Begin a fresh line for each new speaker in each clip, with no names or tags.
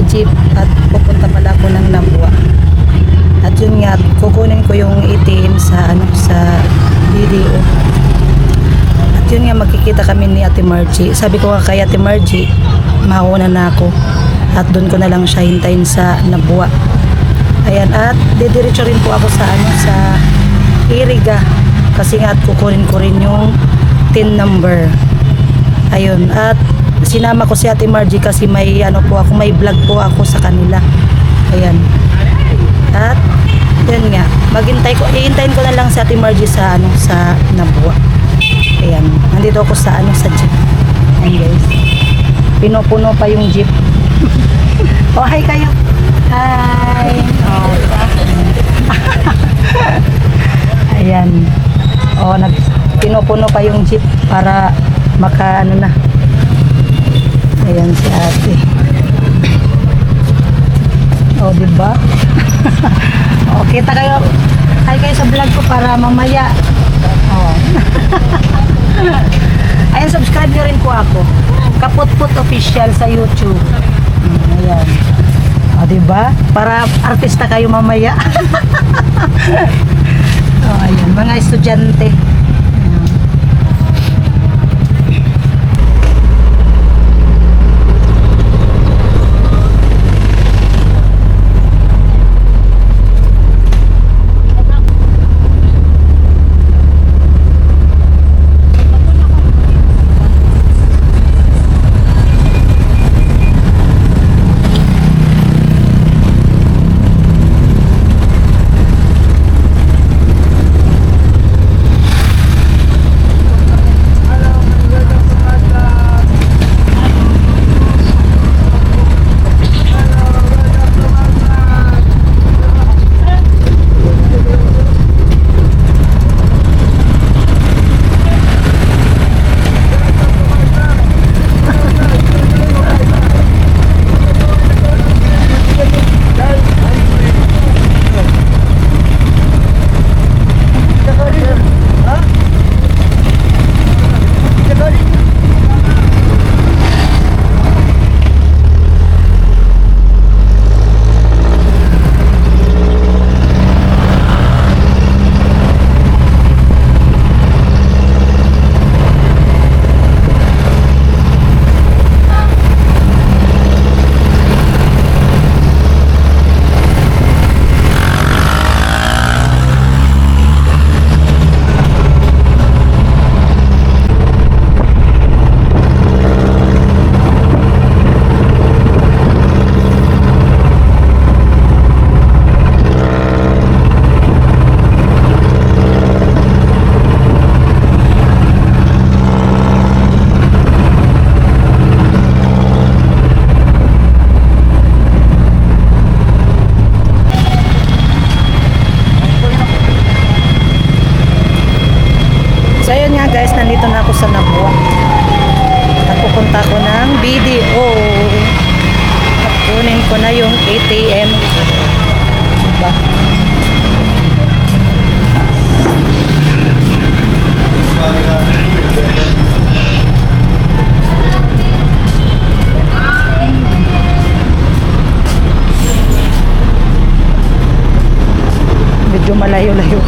jeep at pupunta pala ako ng Nabua. At yun nga, kukunin ko yung ATM sa video. At yun nga, magkikita kami ni Ate Margie. Sabi ko nga kay Ate Margie, mauna na ako. At doon ko na lang siya hintayin sa Nabua. Ayan, at didiretso rin po ako sa Iriga. Kasi nga, kukunin ko rin yung TIN number. Ayun, at sinama ko si Ate Margie kasi may may vlog po ako sa kanila. Ayan. At yun nga, iintayin ko na lang si Ate Margie sa Nabua. Ayan, nandito ako sa jeep. Ayan guys. Pinupuno pa yung jeep. Oh, hi kayo. Hi. Oh, ayan. Oh, pinupuno pa yung jeep para na. Ayan si ate. Oh, diba? Oh, kita kayo. Hi kayo sa vlog ko para mamaya. Oh. Ayan, subscribe nyo rin po ako. Kaputput official sa YouTube. Ayan. O, diba? Para artista kayo mamaya. O, ayan. Mga estudyante. So ayun nga guys, nandito na ako sa Nabua. At pupunta ko ng BDO. At kunin ko na yung ATM. Diba? Medyo malayo-layo.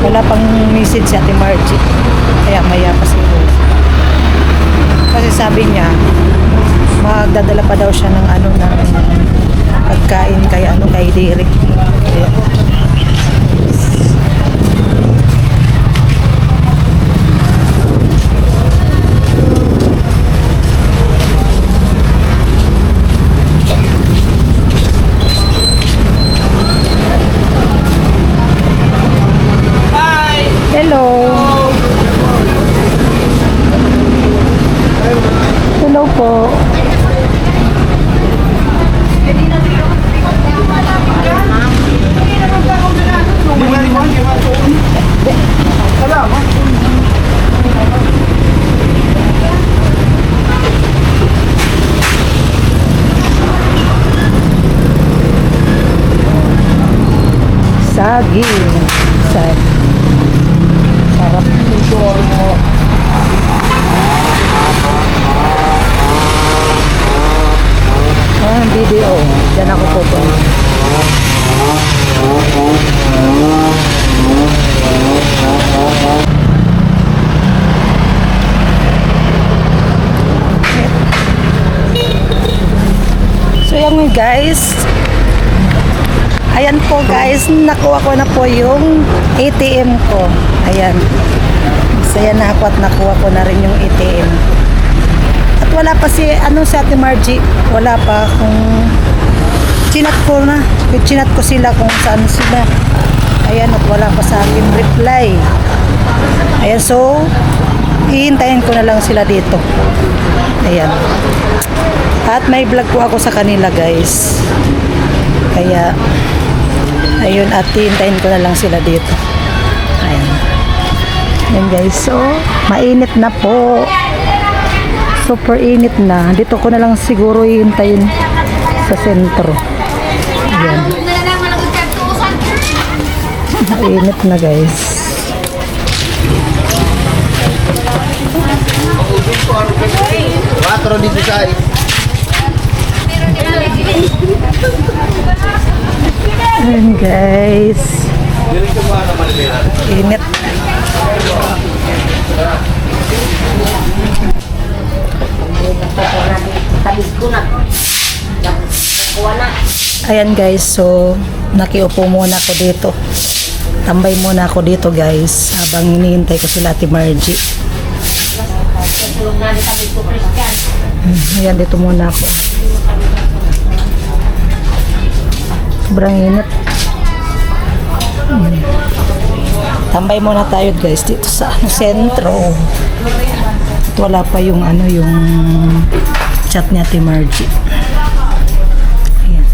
Wala pang message si Ate Margie. Kaya maya pa siguro. Kasi sabi niya, magdadala pa daw siya ng pagkain kay Derek. Kaya, hello po. saging. Sarap nito. Ang video. Diyan ako pupunta. So yan guys. Ayan po guys, nakuha ko na po yung ATM ko. Ayan. Masaya na ako at nakuha ko na rin yung ATM. At wala pa si Ate Margie. Wala pa kung chinat ko na. Chinat ko sila kung saan sila. Ayan, at wala pa sa akin reply. Ayan, so hihintayin ko na lang sila dito. Ayan. At may vlog po ako sa kanila guys. Kaya ayun, at hihintayin ko na lang sila dito. Ayan. Ayan guys, so mainit na po. Super init na. Dito ko na lang siguro hihintayin sa sentro. Ayan. Mainit na guys.
Quatro dito sa
Ayan guys. Init. Ayan guys, so nakiupo muna ako dito. Tambay muna ako dito guys habang hinihintay ko sila Ate Margie. Ayan, dito muna ako. Sobrang init. Tambay muna tayo guys dito sa sentro. At wala pa yung yung chat ni Ate Margie. Ayan.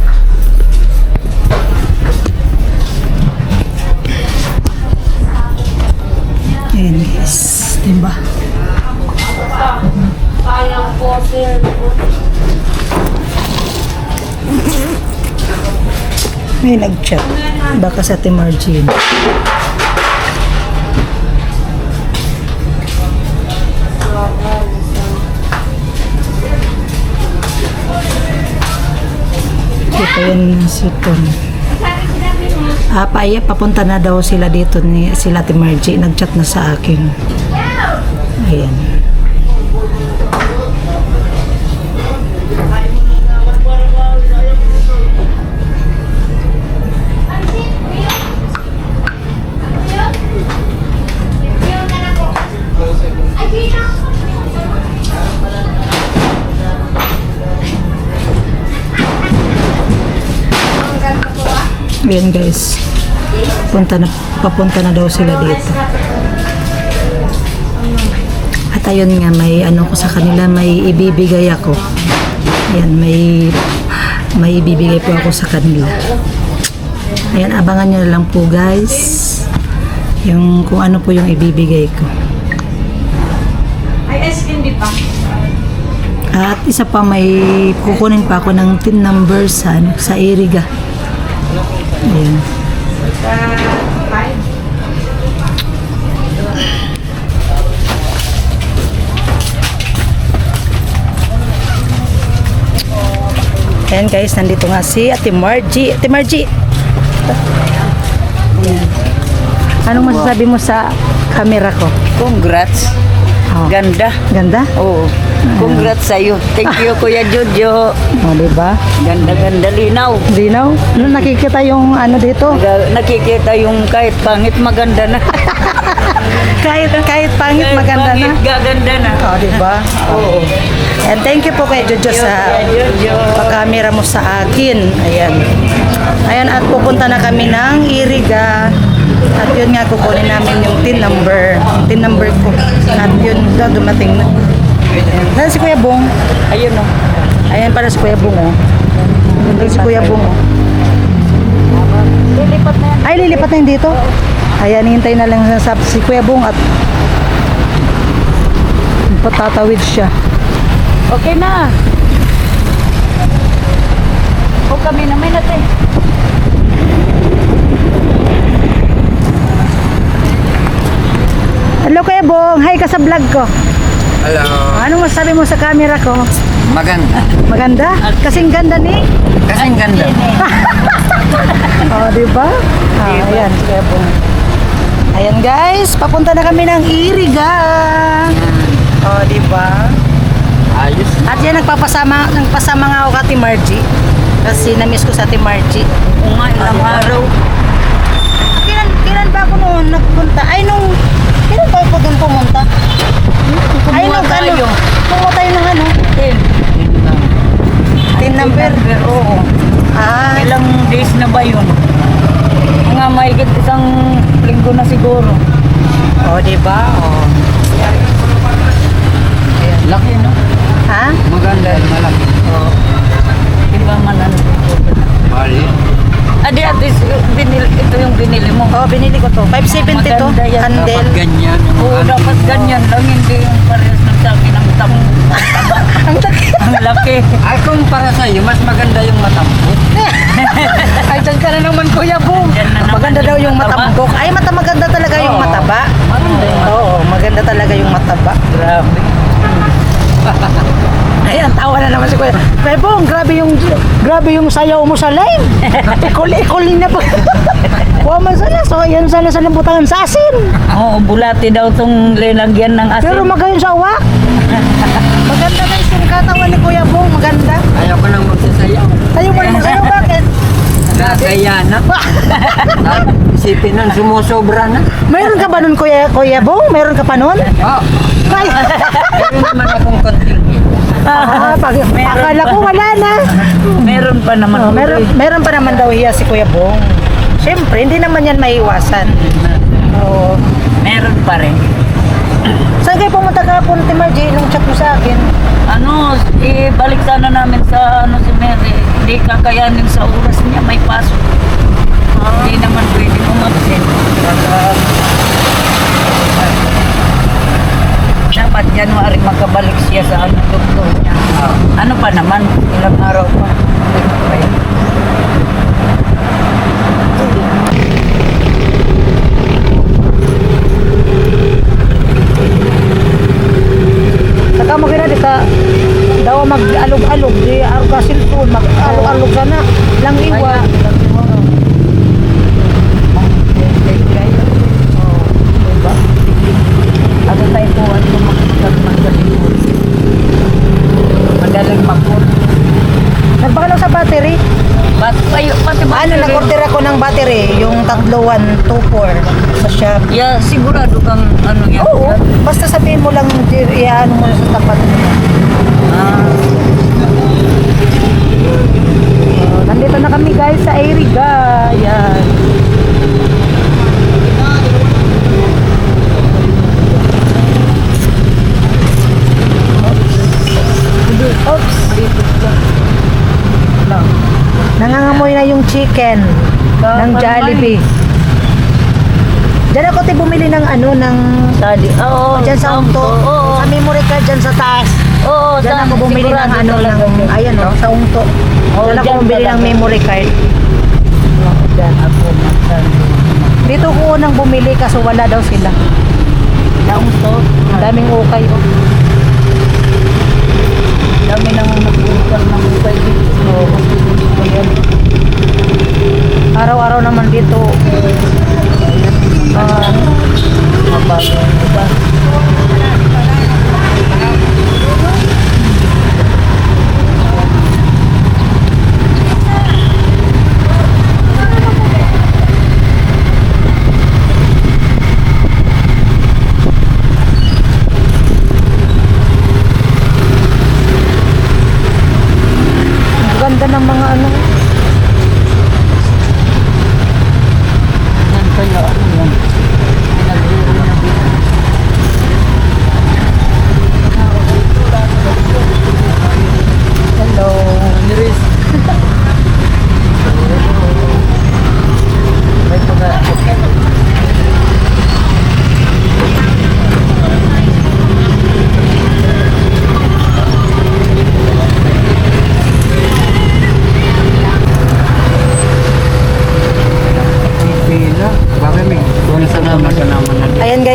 Ayan guys, diba? May nag-chat. Baka sa Ate Margie. Ito yun si Tom. Papunta na daw sila dito sila Ate Margie. Nag-chat na sa akin. Ayan. Ayan guys, papunta na daw sila dito. At ayun nga, may ko sa kanila, may ibibigay ako. Ayan, may ibibigay po ako sa kanila. Ayan, abangan nyo na lang po guys yung kung ano po yung ibibigay ko.
Ay, hindi pa.
At isa pa, may kukunin pa ako ng PIN number sa Iriga. Ayan. Ayan guys, nandito nga si Ate Margie. Ate Margie! Ayan. Anong masasabi mo sa camera ko?
Congrats.
Oh.
Ganda.
Ganda?
Oo. Congrats sa'yo. Thank you, Kuya Jojo.
O, diba?
Ganda-ganda, linaw.
Linaw? No, nakikita yung dito?
Nakikita yung kahit pangit, maganda na.
kahit pangit, maganda na.
Pangit, gaganda na.
O, diba?
Oo.
And thank you po kay Jojo sa
Jojo.
pagkamera mo sa akin. Ayan. Ayan, at pupunta na kami ng Iriga. At yun nga, kukunin namin yung TIN number. TIN number ko. At yun, dumating na. Ayan si Kuya Bong.
Ayun o.
Ayan para si Kuya Bong, oh. Ayan si Kuya Bong, oh.
Lilipat na yan.
Ay, lilipat na yun dito. Ayan, hintay na lang si Kuya Bong at patatawid siya.
Okay na. O kami naman natin.
Hello Kuya Bong, hi ka sa vlog ko.
Hello.
Anong masasabi mo sa camera ko?
Maganda.
Maganda? Kasing ganda ni?
Kasing ganda.
Oh, di ba? Ayan, Kuya Bong. Ayan guys, papunta na kami ng Iriga. Oh, di ba?
Ayos.
At yan, nagpasama nga ako kay Ate Margie. Kasi na-miss ko sa Ate Margie.
Oo nga, ilang araw.
Kailan ba ako noon nagpunta? Kailan ba ako doon pumunta? Ay,
Kumuha tayo.
Kumuha tayo ng ano? 10 number?
Oo.
Ah,
Ilang days na ba yun? Mga mahigit isang linggo na siguro.
oh, di ba? Oh.
Laki, no?
Ha?
Maganda, malaki.
Oo. Iba man ano.
Mali.
Adi, at least, ito yung binili mo.
Oh, binili ko to. 570 to.
Maganda yan.
Handle.
Dapat ganyan. yung
Oo,
handle.
dapat ganyan lang. Hindi yung parehas ng sakin ang tamo.
Ang laki.
Ang laki.
Ay, kung para sa'yo, mas maganda yung matambok.
Ay, dyan ka na naman, Kuya Bong.
Yan na naman
Maganda daw yung
mataba.
matambok. Ay, maganda talaga yung
Oo.
mataba.
Maganda yun.
Oo, maganda talaga yung mataba.
Grabe.
Ayan, tawa na naman si Kuya. Kuya Bong, grabe yung sayaw mo sa live. Ikol na pa. Kuha man sana. So, yan sana sa nabutangan sa asin.
Oo, bulati daw itong linagyan ng asin.
Pero magayon sa awak. Maganda na yung katawan ni Kuya Bong. Maganda.
Ayaw ko nang magsasayaw.
Tayo mo naman kayo, bakit?
Gagaya na. Isipin nun, sumusobra na.
Mayroon ka ba nun, Kuya Bong? Mayroon ka pa nun?
Oh,
Ay.
meron naman akong konting.
Akala ko wala na.
Meron pa naman.
Oh, meron pa naman daw hiya si Kuya Bong. Siyempre, hindi naman yan maiwasan. Oo.
Meron pa rin.
Saan kayo pumunta kahapon, Ate Margie, nung chat mo sa akin?
Ano, ibalik sana namin sa si Mary. Hindi kakayanin sa oras niya, may pasok. Hindi naman pwede umabsent. Dapat January magkabalik siya sa doktor niya. Ano pa naman, ilang araw pa.
Saka mo di ka daw mag-alog-alog, di aruga cellphone, mag-alog-alog sana. Lang iwa.
Ako tayo po at magkalimut. Madaling mag-put.
Nagbakalaw sa battery.
Pati ba?
Ano, nag-order ako ng battery, yung 3124 sa shop.
Yeah, sigurado kang ano yan.
Oo, basta sabihin mo lang, iyan mo sa tapat mo.
Ah,
Nandito na kami guys sa Iriga. Ayan. Oops. Nangangamoy na yung chicken ng Jollibee. Diyan ako bumili ng ng
study. Oo.
dyan sa Ungto.
Oo.
Sa memory card dyan sa taas.
Oo.
Diyan ako bumili ng
sigurado talaga.
ayan sa Ungto.
Oo,
Diyan ako
dyan
bumili ng
talaga.
memory card.
Diyan ako magsabi.
Dito ko unang bumili kaso wala daw sila.
Daong to.
Ang daming ukay. Oh.
Dami nang nag-uusap ng ukay dito.
Ayan. Araw-araw naman dito.
Mabago. Diba?
Ang ganda ng mga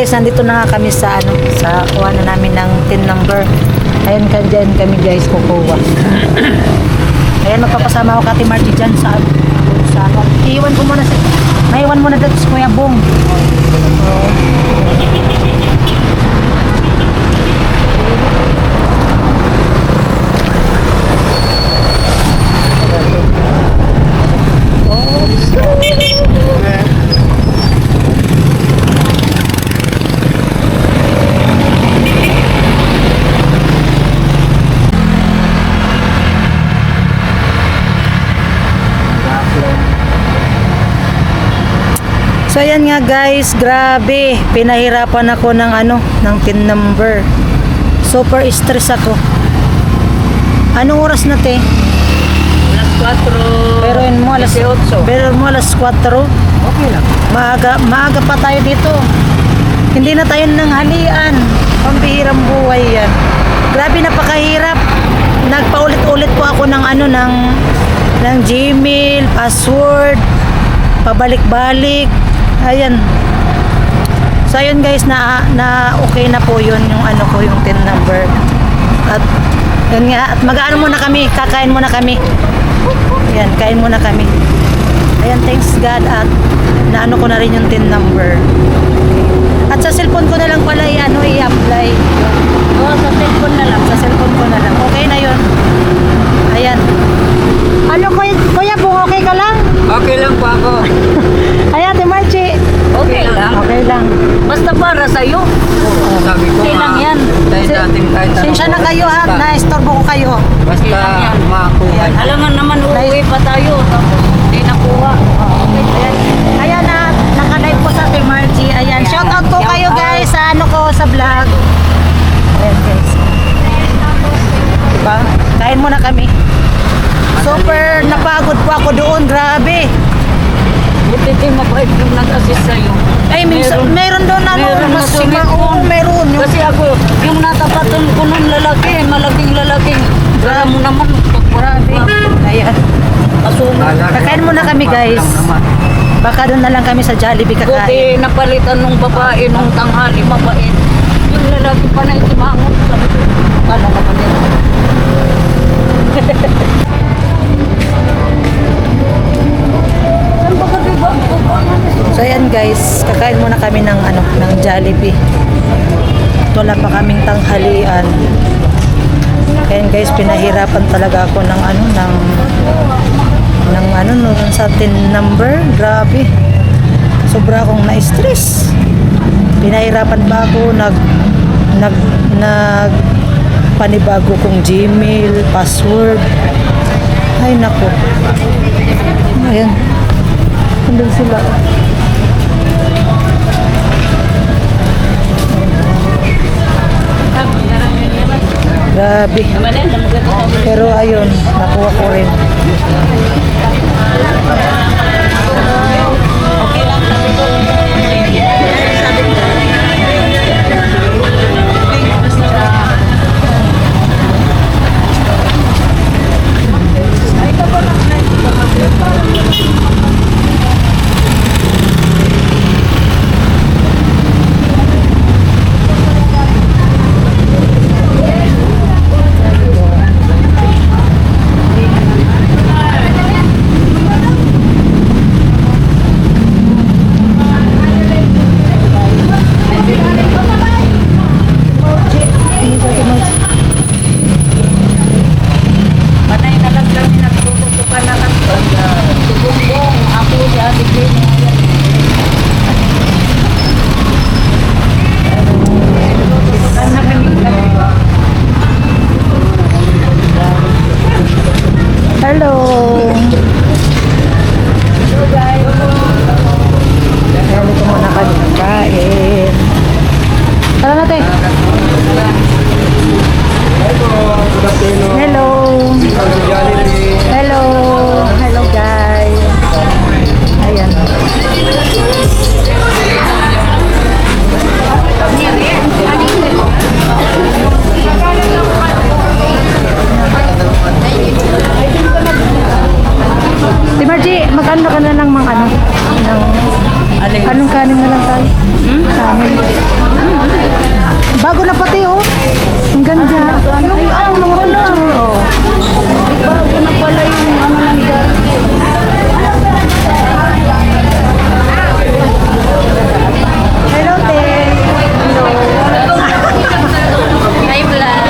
guys, nandito na nga kami sa ano, sa kuha na namin ng tin number. Ayan ka dyan kami guys, kukuha. Ayan, magpapasama ko kati Margie dyan sa ano. Iiwan ko muna maiwan muna dito si Kuya Bong. So ayan nga guys, grabe, pinahirapan ako ng ano, ng pin number. Super stress ako. Anong oras na te?
Alas 4.
Pero yun mo alas
18.
Pero mo alas 4.
Okay lang.
Maaga pa tayo dito. Hindi na tayo nang halian. Pambihirang buhay yan. Grabe, napakahirap. Nagpaulit-ulit po ako ng ano, ng Gmail, password, pabalik-balik. Ayan. So ayun guys, na okay na po yun yung ano ko, yung tin number. At yun nga, at mag-ano muna kami, kakain muna kami. Ayan, kain muna kami. Ayan, thanks God at naano ko na rin yung tin number. At sa cellphone ko na lang pala i-apply.
Oo, sa cellphone na lang.
Sa cellphone ko na lang. Okay na yun. Ayan. Ano Kuya Bong, okay ka lang?
Okay lang po ako.
Ayan, Ate Margie.
Okay lang.
Okay lang.
Basta para sa'yo.
Sabi ko
Okay lang yan.
Tayo natin kahit anong
Sinsya na kayo ha,
basta-
na-estorbo ko kayo.
Basta
Okay lang yan.
makakuha.
Alangan naman uuwi pa tayo. Tapos hindi nakuha.
Ayan. Ayan na, naka-live po sa Ate Margie. Ayan, shout out po kayo guys sa ano ko, sa vlog. Ayan guys. Diba? Kain muna kami. Super napagod po ako doon, grabe.
Buti din mabait yung nag-assist sa'yo.
Ay, minsan, meron doon ano,
Meron
mas
na sumit
oo, meron. Yung,
Kasi ako, yung natapatan ko ng lalaki, malaking lalaki. Kaya mo naman,
grabe. Ayan.
Asuma.
Kakain muna kami guys. Baka doon na lang kami sa Jollibee kakain.
Buti napalitan nung babae nung tanghali, mabait. Yung lalaki pa na itimangon. Sabi ko, kala naman yan. Saan ba ka diba?
So ayan guys, kakain muna kami ng ano, ng Jollibee. Wala pa kaming tanghalian. Ayan guys, pinahirapan talaga ako ng ano, ng ano no, sa tin number. Grabe. Sobra akong na-stress. Pinahirapan pa ako nag panibago kong Gmail, password. Ay nako. Ayan. Andun sila. Grabe. Pero ayun, nakuha ko rin.
Panay na lang kami nagtututukan na lang. Si Bongbong, ako, si Ate Jenny. Tututukan na kami.
Hello.
Hello guys.
Ayan, ito muna kami kain. Tara natin. Hello. Hello. Hello guys. Ayan. Si Margie, mag-ano ka na ng mga ano? Ng,
Alin?
anong kanin na lang tayo? Kanin. Bago na pati oh. Ang ganda.
Yung ano wala. Bago na pala yung ano ng dati.
Hello, te.
Hi, vlog.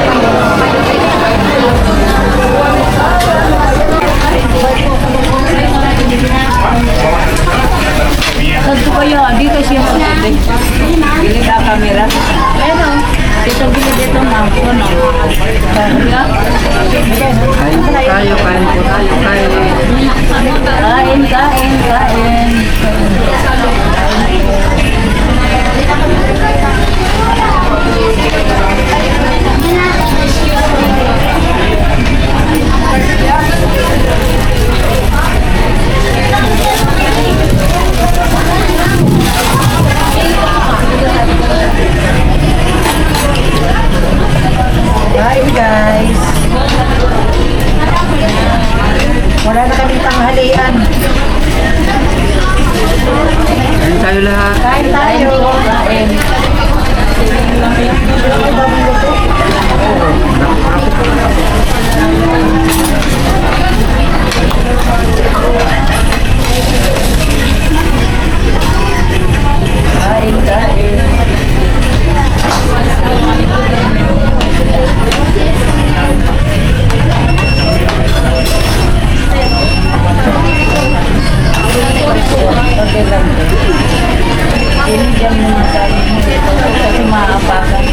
Saan kaya? Di kasi yung pagkakas. Bili ka camera. Ano? Dito bili dito na. Ano?
Kain po tayo, kain po tayo, kain.
Kain.
Hi, guys. Wala na kaming tanghalian.
Kain tayo lahat.
Kain tayo.
Kain. Binigyan mo na tayo dito kasi maapakan.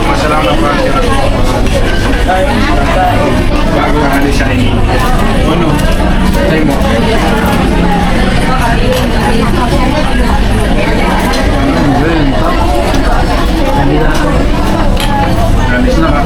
Masalamat po. Bago ang alis siya ini. Ano? Tayo mo. Alis na ka.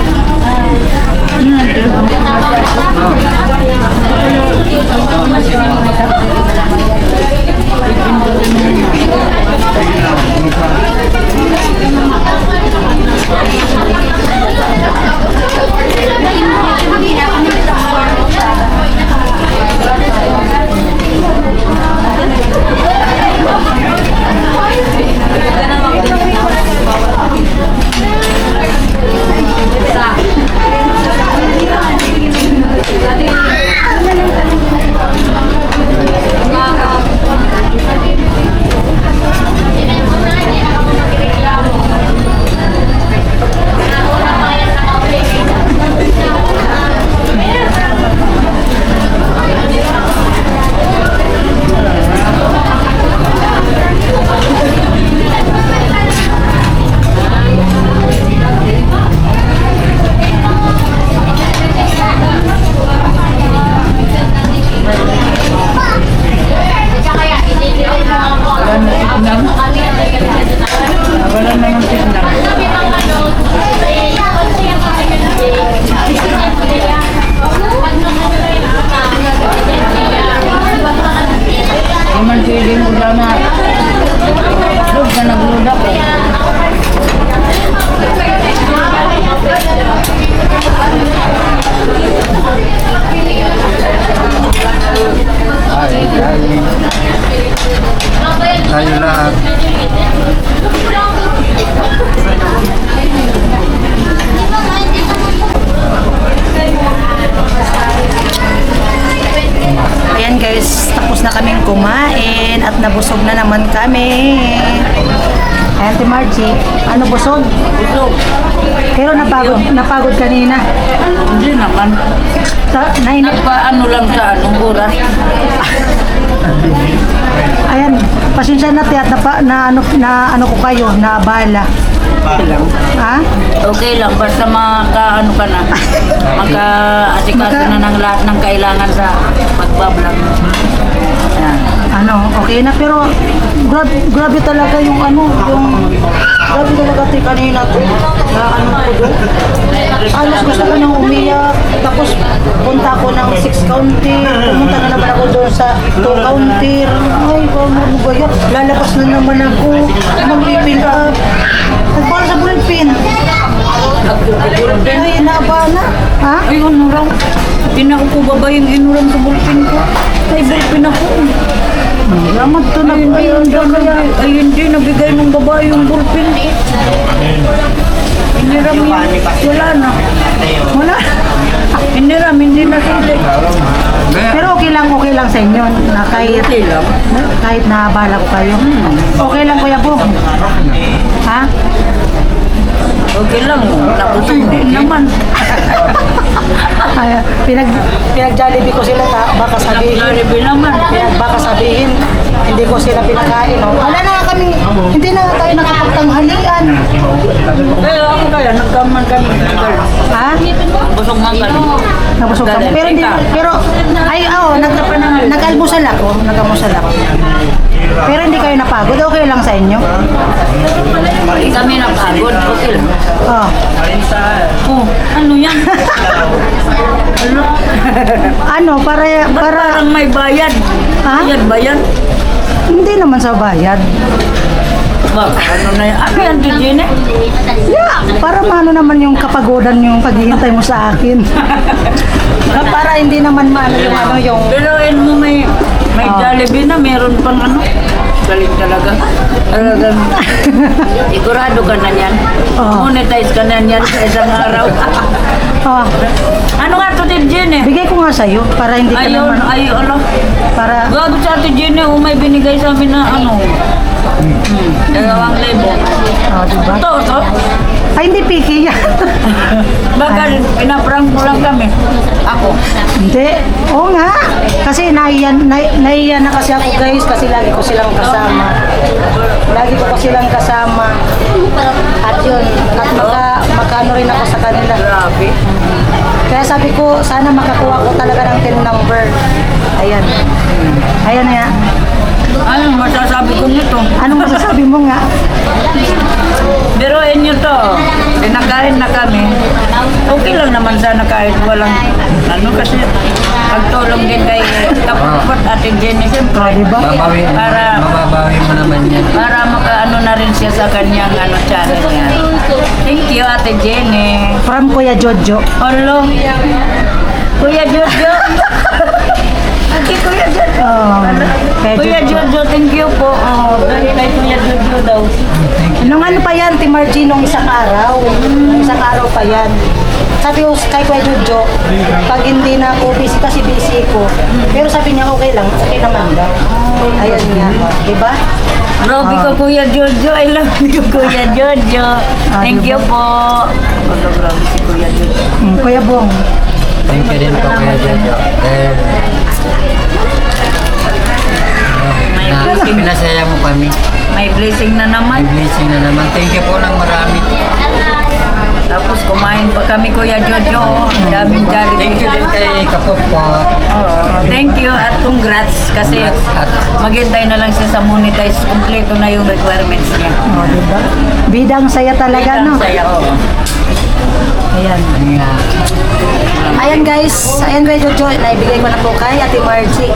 Wala naman tignan. Naman feeling ko lang na doon ka nag-load up eh.
Tayo lahat.
Ayan guys, tapos na kaming kumain at nabusog na naman kami. Ayan, Ate Margie, ano busog?
Busog.
Pero napagod kanina.
Hindi naman. Nagpaano lang sa anong oras.
Ayan, pasensya na tiyak na ano ko kayo, na abala.
Okay lang.
Ha?
Okay lang, basta maka-ano ka na. Maka-asikaso na ng lahat ng kailangan sa pagbablog. Ayan.
Ano, okay na pero grabe talaga yung ano, yung Grabe talaga ito kanina to. Na ano ko doon. Alas gusto ko nang umiyak. Tapos punta ako ng 6 counter. Pumunta na naman ako doon sa 2 counter. Ay, ano ba yan? Lalabas na naman ako. Mag-refill up. Nagpala sa bullpen. Ay, naabana. Ha?
Ay, ano raw? Hindi na ako pababa yung inuram sa bulpin ko. Ay, bulpin ako.
Lamat to na.
Ay, hindi. Nabigay ng babae yung bulpin. Iniram yan. Wala na.
Wala.
Iniram, hindi na sila.
Pero okay lang sa inyo na kahit naabala ko kayo. Okay lang Kuya Bong. Ha?
Okay lang. Tapos hindi naman.
Ay, pinag-jollibee ko sila baka sabihin.
Jollibee naman.
Baka sabihin hindi ko sila pinakain. No? Wala na nga kami. Hindi na nga tayo nakapagtanghalian.
Kaya ako kaya, nagkaman kami.
Ha?
Busog man kami.
Nabusog kami. Pero hindi, ay, nag-almusal ako. Nag-almusal ako. Pero hindi kayo napagod. Okay lang sa inyo?
Kami napagod. Okay lang.
Oh.
Oh, ano yan? Ano?
Ano, para
Parang may bayad.
Ha?
Bayad ba yan?
hindi naman sa bayad.
Baka ano na yan? Ano yan, Tijine?
Yeah, para maano naman yung kapagodan yung paghihintay mo sa akin. Na para hindi naman maano yung
Pero yun mo may Jollibee na, meron pang ano. Galing talaga. Talagang sigurado ka na yan.
Oo.
Monetize ka na yan sa isang araw.
oh,
Ano nga to, Tijine?
bigay ko nga sa'yo para hindi ka
Ayun,
naman
ayun, ano.
para
Gago sa Ate Jenny, may binigay sa amin na ano. 2,000.
oh, diba?
Ito.
Ay, hindi picky yan.
Baka pinaprank mo lang kami. Ako.
Hindi. Oo nga. Kasi naiyan na kasi ako guys kasi lagi ko silang kasama. Lagi ko silang kasama. At yun, at makano rin ako sa kanila.
Grabe.
Kaya sabi ko, sana makakuha ko talaga ng 10 number. Ayan. Ayan na yan.
Ano masasabi ko nito?
Anong masasabi mo nga?
Biruin nyo to. Pinakain na kami. Okay lang naman sana kahit walang ano kasi pagtulong din kay kapatid Ate Jenny siyempre.
Diba?
Mababawi mo naman yan.
Para makaano na rin siya sa kanyang ano channel niya. Thank you Ate Jenny.
From Kuya Jojo.
Hello. Kuya Jojo. Ate Kuya Jojo.
Oh,
Kuya Jojo, thank you po. Oh, dahil kay Kuya Jojo daw.
Nung ano pa yan, Timarji, nung isang araw. Nung isang araw pa yan. Sabi ko kay Kuya Jojo, pag hindi na ako busy kasi busy ko. Pero sabi niya okay lang, okay naman daw. Ayan nga, diba?
Grabe ko Kuya Jojo. I love you Kuya Jojo. Thank you po. Grabe si Kuya Jojo.
Kuya Bong.
Thank you din po kaya Jojo. Pinasaya mo kami.
May blessing na
May
naman.
blessing na naman. Thank you po ng marami.
Tapos kumain pa kami Kuya Jojo. Daming
Thank you
Jollibee.
din kay Kapok po.
Thank you at congrats kasi maghintay na lang siya sa monetize. Kompleto na yung requirements niya.
Oh, diba? Bidang saya talaga, no?
Saya ko.
Ayan. Ayan guys, ayan Kuya Jojo, naibigay ko na po kay Ate Margie.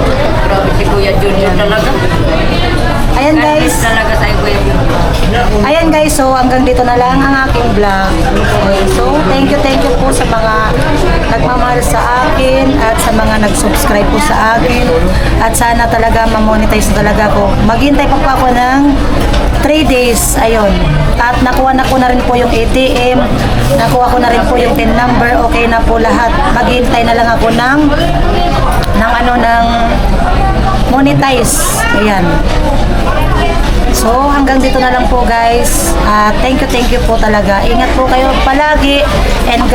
Grabe si Kuya Jojo talaga.
Ayan guys.
Talaga sa Kuya Jojo.
Ayan guys, so hanggang dito na lang ang aking vlog. Okay, so thank you po sa mga nagmamahal sa akin at sa mga nag-subscribe po sa akin. At sana talaga ma-monetize talaga ko. Maghintay pa po ako ng 3 days, ayun. At nakuha na ko na rin po yung ATM, nakuha ko na rin po yung PIN number, okay na po lahat. Maghintay na lang ako ng monetize. Ayan. So, hanggang dito na lang po guys. Thank you po talaga. Ingat po kayo palagi and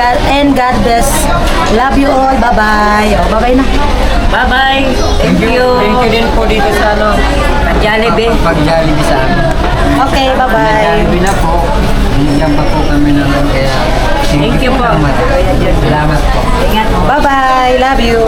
God bless. Love you all. Bye-bye. Oh, bye-bye na.
Bye-bye. Thank you.
Thank you din po dito sa ano.
Jollibee.
Pag-Jollibee sa amin.
Okay, bye-bye.
Jollibee na po. Binigyan pa po kami naman kaya
Thank you po.
Salamat po.
Ingat po.
Bye-bye. Love you.